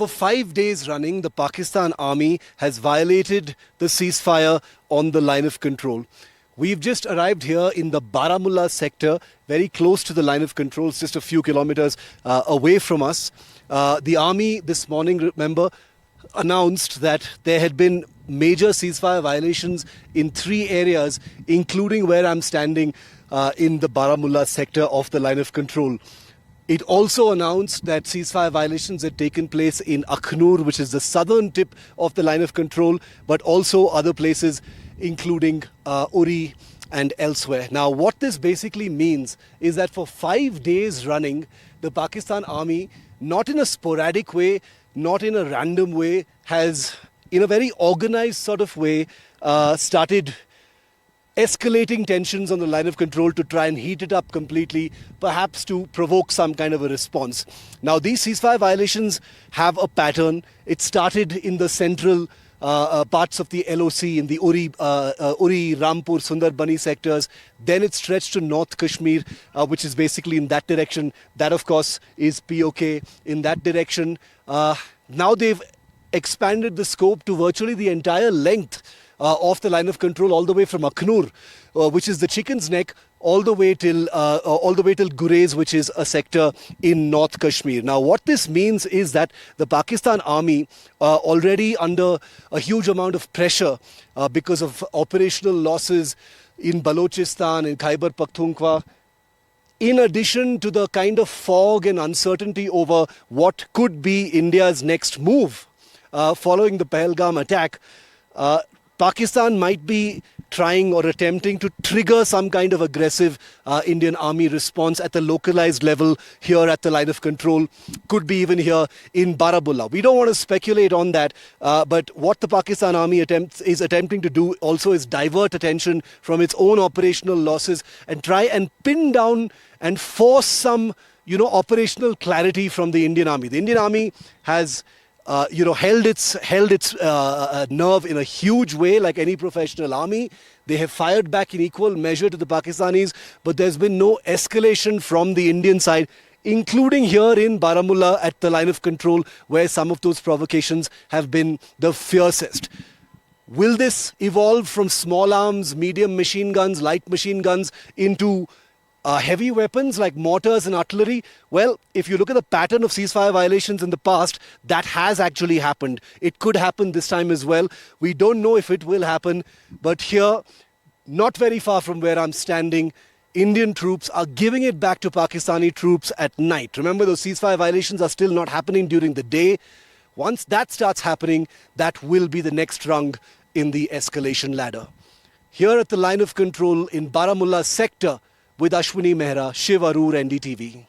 For 5 days running, the Pakistan army has violated the ceasefire on the line of control. We've just arrived here in the Baramulla sector, very close to the line of control, it's just a few kilometers away from us. The army this morning, remember, announced that there had been major ceasefire violations in 3 areas, including where I'm standing in the Baramulla sector of the line of control. It also announced that ceasefire violations had taken place in Akhnur, which is the southern tip of the line of control, but also other places, including Uri and elsewhere. Now, what this basically means is that for 5 days running, the Pakistan army, not in a sporadic way, not in a random way, has, in a very organized sort of way, started escalating tensions on the line of control to try and heat it up completely, perhaps to provoke some kind of a response. Now, these ceasefire violations have a pattern. It started in the central parts of the LOC, in the Uri, Rampur, Sundarbani sectors. Then it stretched to North Kashmir, which is basically in that direction. That, of course, is POK in that direction. Now they've expanded the scope to virtually the entire length of the line of control, all the way from Akhnur, which is the Chicken's Neck, all the way till Gurez, which is a sector in North Kashmir. Now, what this means is that the Pakistan army, already under a huge amount of pressure because of operational losses in Balochistan, in Khyber Pakhtunkhwa, in addition to the kind of fog and uncertainty over what could be India's next move following the Pahalgam attack, Pakistan might be trying or attempting to trigger some kind of aggressive Indian army response at the localized level here at the line of control, could be even here in Baramulla. We don't want to speculate on that, but what the Pakistan army is attempting to do also is divert attention from its own operational losses and try and pin down and force some, operational clarity from the Indian army. The Indian army has held its nerve in a huge way, like any professional army. They have fired back in equal measure to the Pakistanis, but there's been no escalation from the Indian side, including here in Baramulla at the line of control, where some of those provocations have been the fiercest. Will this evolve from small arms, medium machine guns, light machine guns into heavy weapons like mortars and artillery? Well, if you look at the pattern of ceasefire violations in the past, that has actually happened. It could happen this time as well. We don't know if it will happen, but here, not very far from where I'm standing, Indian troops are giving it back to Pakistani troops at night. Remember, those ceasefire violations are still not happening during the day. Once that starts happening, that will be the next rung in the escalation ladder. Here at the line of control in Baramulla sector, with Ashwini Mehra, Shiv Arur, NDTV.